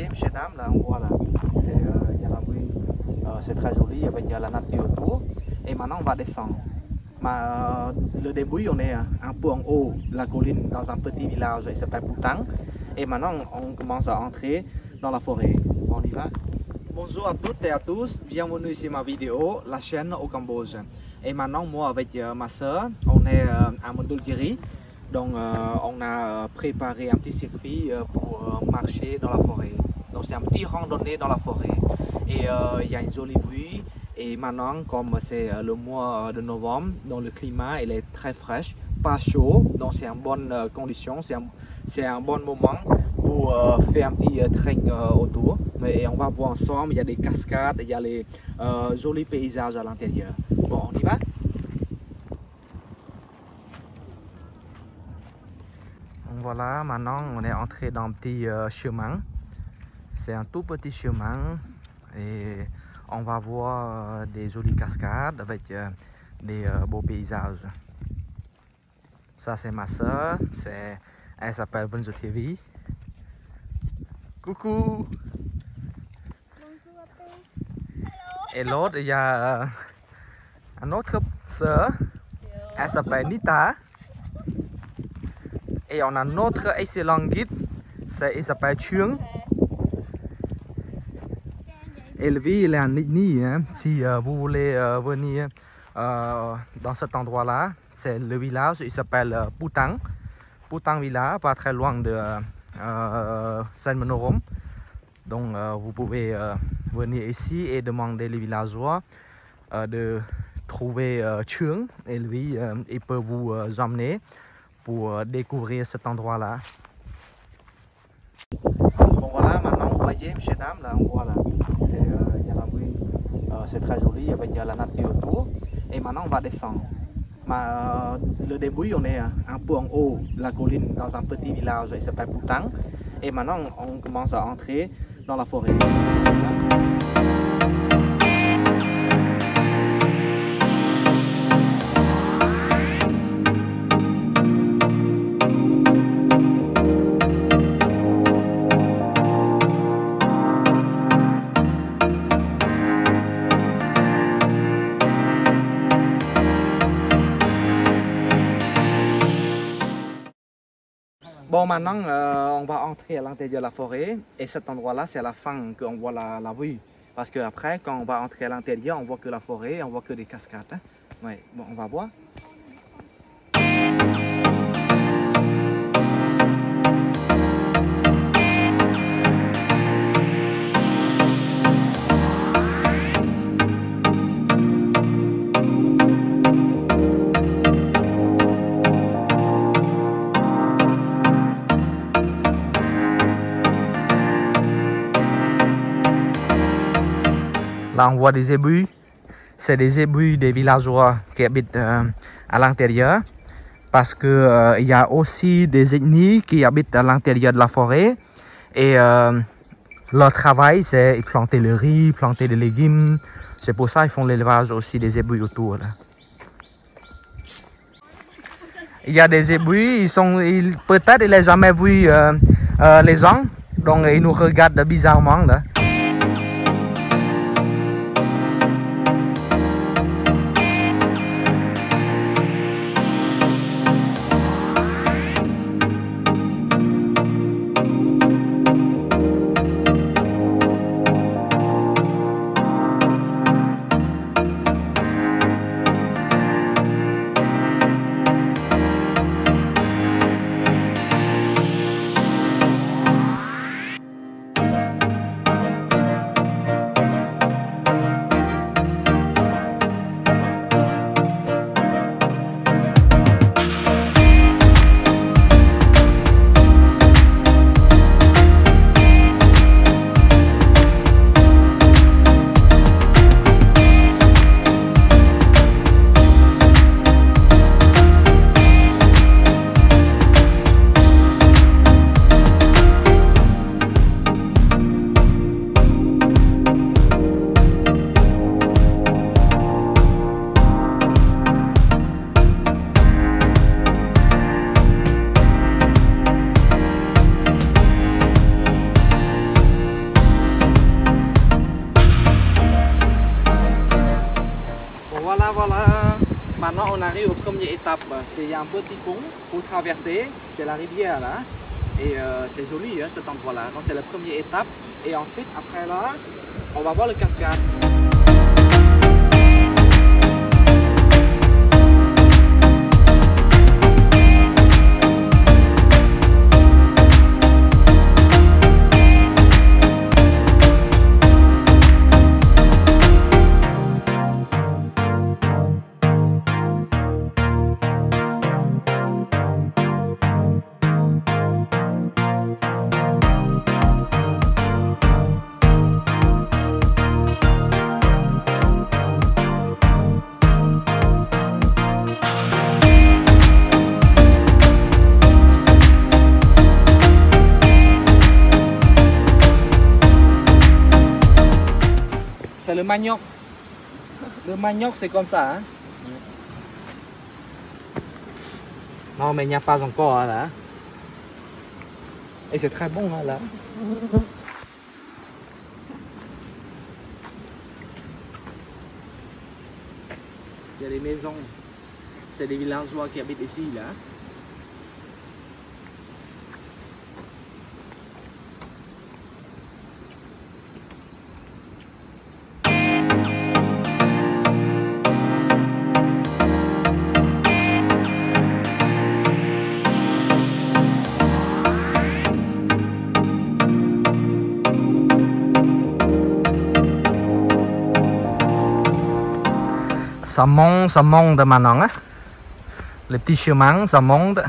Monsieur Dame, là on voit là, il y a la rue, c'est très joli avec la nature autour. Et maintenant on va descendre. Le début on est un peu en haut de la colline dans un petit village, il s'appelle Putang. Et maintenant on commence à entrer dans la forêt. On y va. Bonjour à toutes et à tous, bienvenue sur ma vidéo, la chaîne au Cambodge. Et maintenant moi avec ma soeur, on est à Mondulkiri. Donc on a préparé un petit circuit pour marcher dans la forêt. Donc c'est un petit randonnée dans la forêt. Et il y a une jolie vue. Et maintenant comme c'est le mois de novembre, donc le climat il est très fraîche, pas chaud. Donc c'est une bonne condition, c'est un bon moment pour faire un petit trek autour. Et on va voir ensemble, il y a des cascades, il y a les jolis paysages à l'intérieur. Bon, on y va? Voilà, maintenant on est entré dans un petit chemin. C'est un tout petit chemin et on va voir des jolies cascades avec des beaux paysages. Ça c'est ma soeur, elle s'appelle Vunjutiri. Coucou. Et l'autre il y a une autre soeur, elle s'appelle Nita. Et on a notre excellent guide, il s'appelle Chuang. Et lui, il est en Nidni. Hein. Si vous voulez venir dans cet endroit-là, c'est le village, il s'appelle Putang. Putang Village, pas très loin de Saint-Manorom. Donc vous pouvez venir ici et demander les villageois de trouver Chuang. Et lui, il peut vous emmener pour découvrir cet endroit-là. Bon voilà, maintenant vous voyez, Monsieur Dame, là on voit là, il y a la rue, c'est très joli avec la nature autour. Et maintenant on va descendre. Le début on est un peu en haut de la colline dans un petit village, il s'appelle Putang. Et maintenant on commence à entrer dans la forêt. Bon, maintenant, on va entrer à l'intérieur de la forêt. Et cet endroit-là, c'est à la fin qu'on voit la vue. Parce qu'après, quand on va entrer à l'intérieur, on voit que la forêt, on voit que des cascades. Hein. Ouais, bon, on va voir. Là, on voit des zébus. C'est des zébus des villageois qui habitent à l'intérieur. Parce que il y a aussi des ethnies qui habitent à l'intérieur de la forêt. Et leur travail, c'est planter le riz, planter des légumes. C'est pour ça qu'ils font l'élevage aussi des zébus autour. Là. Il y a des zébus, peut-être ils n'ont jamais vu les gens. Donc ils nous regardent bizarrement. Là. première étape, c'est un petit pont pour traverser, c'est la rivière là. Et c'est joli hein, cet endroit-là. Donc c'est la première étape. Et ensuite, après là, on va voir le cascade. C'est le manioc. Le manioc, c'est comme ça. Hein? Non, mais il n'y a pas encore hein, là. Et c'est très bon hein, là. Il y a des maisons. C'est des villageois qui habitent ici là. Ça monte maintenant. Hein? Le petit chemin, ça monte.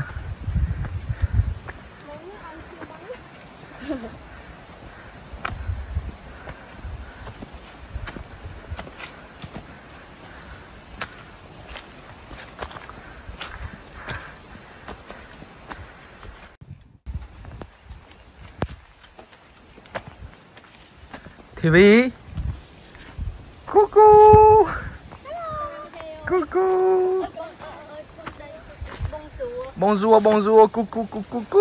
TV. Coucou. Coucou. Bonjour, bonjour, coucou, coucou, coucou.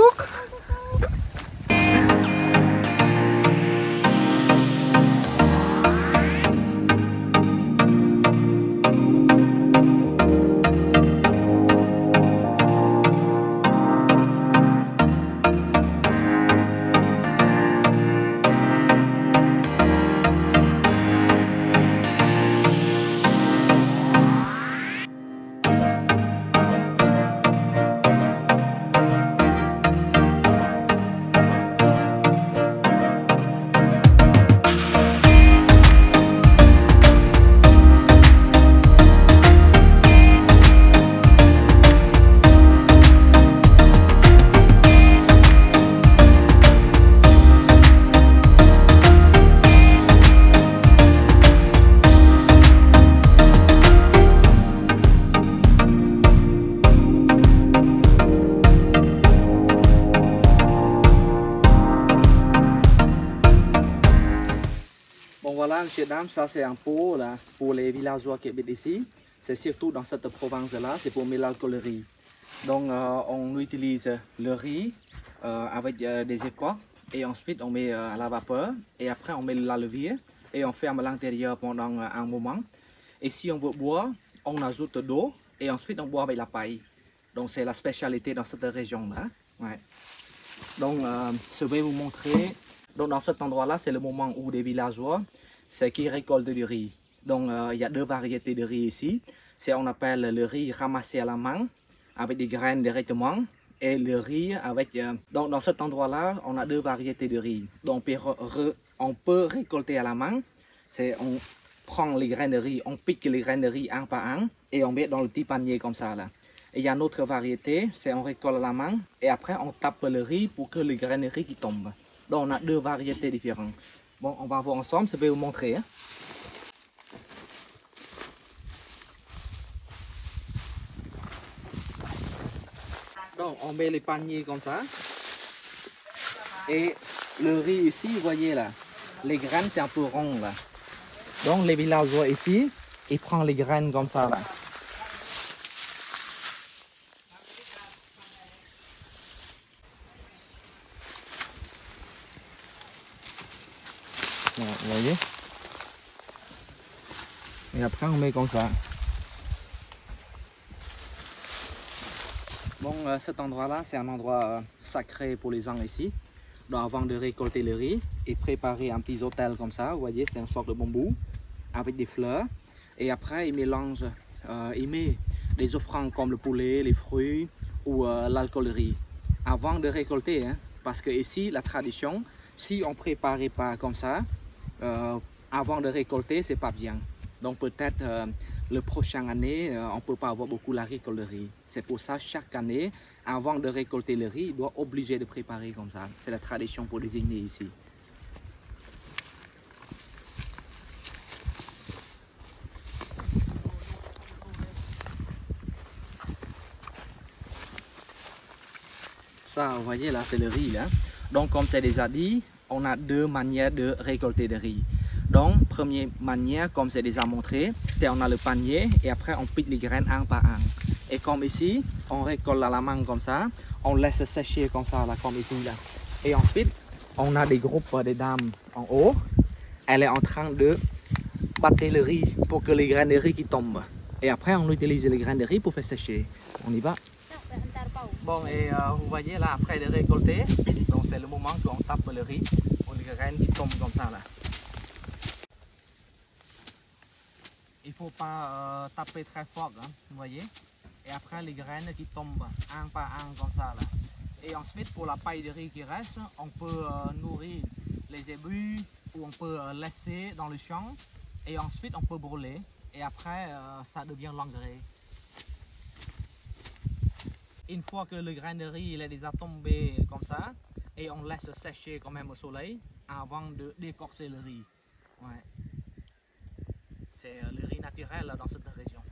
Bon voilà, monsieur, dame, ça c'est un pot là, pour les villageois qui habitent ici. C'est surtout dans cette province-là, c'est pour mélanger le riz. Donc on utilise le riz avec des écoires et ensuite on met à la vapeur et après on met la levure et on ferme l'intérieur pendant un moment. Et si on veut boire, on ajoute de l'eau et ensuite on boit avec la paille. Donc c'est la spécialité dans cette région-là. Ouais. Donc je vais vous montrer. Donc dans cet endroit-là, c'est le moment où les villageois, c'est qui récoltent du riz. Donc il y a deux variétés de riz ici. C'est on appelle le riz ramassé à la main avec des graines directement et le riz avec. Donc dans cet endroit-là, on a deux variétés de riz. Donc on peut récolter à la main. C'est on prend les graines de riz, on pique les graines de riz un par un et on met dans le petit panier comme ça là. Et il y a une autre variété, c'est on récolte à la main et après on tape le riz pour que les graines de riz qui tombent. Donc on a deux variétés différentes. Bon, on va voir ensemble, je vais vous montrer. Hein. Donc on met les paniers comme ça. Et le riz ici, vous voyez là, les graines c'est un peu rond là. Donc les villageois ici, ils prennent les graines comme ça là. Vous voyez? Et après on met comme ça. Bon, cet endroit-là, c'est un endroit sacré pour les gens ici. Donc, avant de récolter le riz et préparer un petit hôtel comme ça, vous voyez, c'est un sort de bambou avec des fleurs. Et après, ils mélangent, ils mettent des offrandes comme le poulet, les fruits ou l'alcoolerie avant de récolter. Hein, parce que ici, la tradition, si on ne préparait pas comme ça, avant de récolter, c'est pas bien. Donc peut-être le prochain année, on ne peut pas avoir beaucoup la récolte de riz. C'est pour ça chaque année, avant de récolter le riz, il doit obligé de préparer comme ça. C'est la tradition pour désigner ici. Ça, vous voyez là, c'est le riz là. Donc comme c'est déjà dit, on a deux manières de récolter le riz. Donc, première manière, comme c'est déjà montré, c'est on a le panier et après on pique les graines un par un. Et comme ici, on récolte à la main comme ça, on laisse sécher comme ça, là, comme ici là. Et ensuite, on a des groupes de dames en haut. Elle est en train de battre le riz pour que les graines de riz qui tombent. Et après, on utilise les graines de riz pour faire sécher. On y va. Bon, et vous voyez là, après de récolter, donc c'est le moment qu'on tape le riz pour les graines qui tombent comme ça là. Il ne faut pas taper très fort, hein, vous voyez. Et après les graines qui tombent un par un comme ça là. Et ensuite pour la paille de riz qui reste, on peut nourrir les ébus ou on peut laisser dans le champ. Et ensuite on peut brûler. Et après ça devient l'engrais. Une fois que le grain de riz il est déjà tombé comme ça, et on laisse sécher quand même au soleil avant de décorcer le riz. Ouais. C'est le riz naturel dans cette région.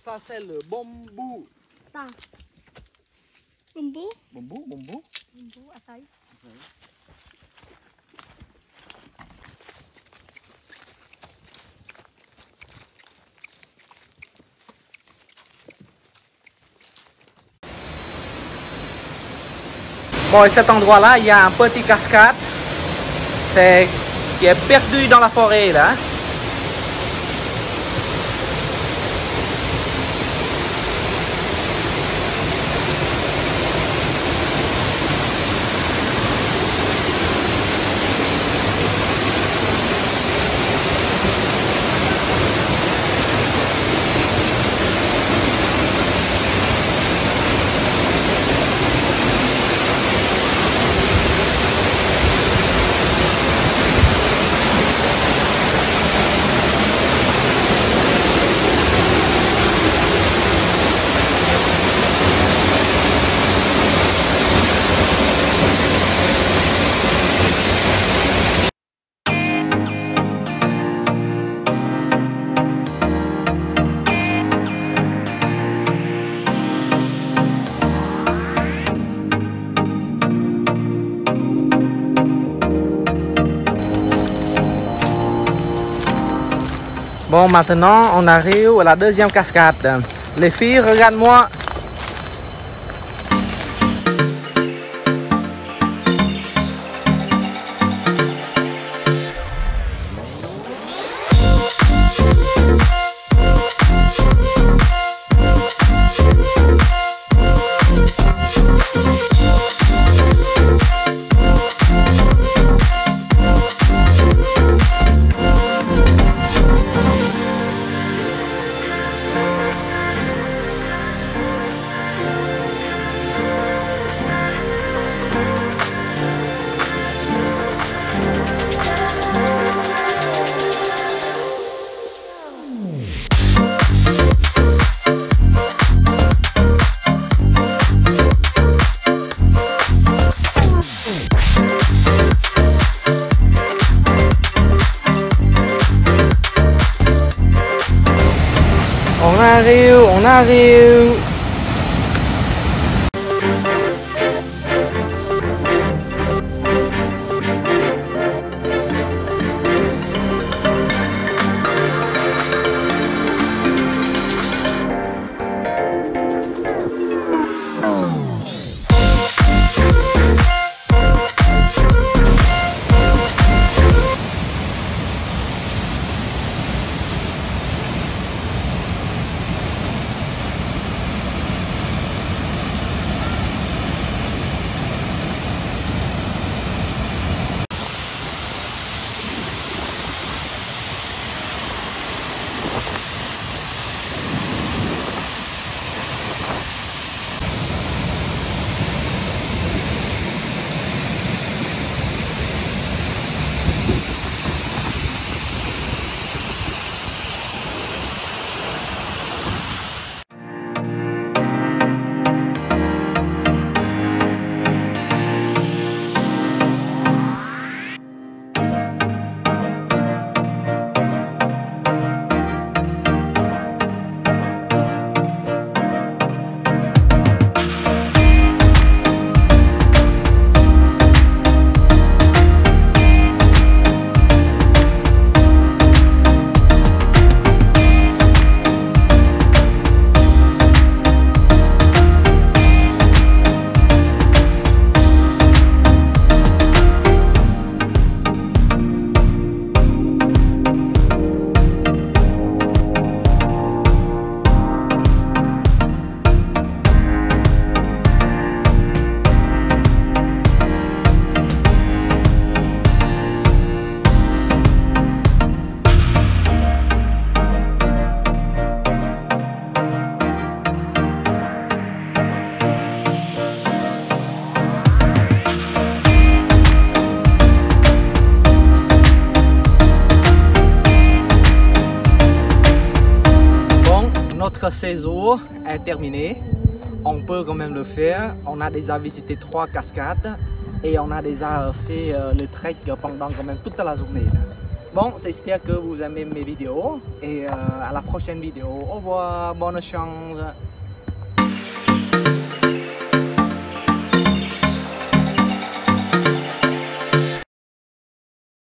Ça c'est le bambou. Bumbu? Bambou, bambou. Bumbu asai. Bon, et cet endroit-là, il y a un petit cascade qui est perdu dans la forêt là. Bon, maintenant, on arrive à la deuxième cascade. Les filles, regarde-moi. On arrive. notre séjour est terminé. On peut quand même le faire. On a déjà visité 3 cascades et on a déjà fait le trek pendant quand même toute la journée. Bon, j'espère que vous aimez mes vidéos et à la prochaine vidéo. Au revoir, bonne chance.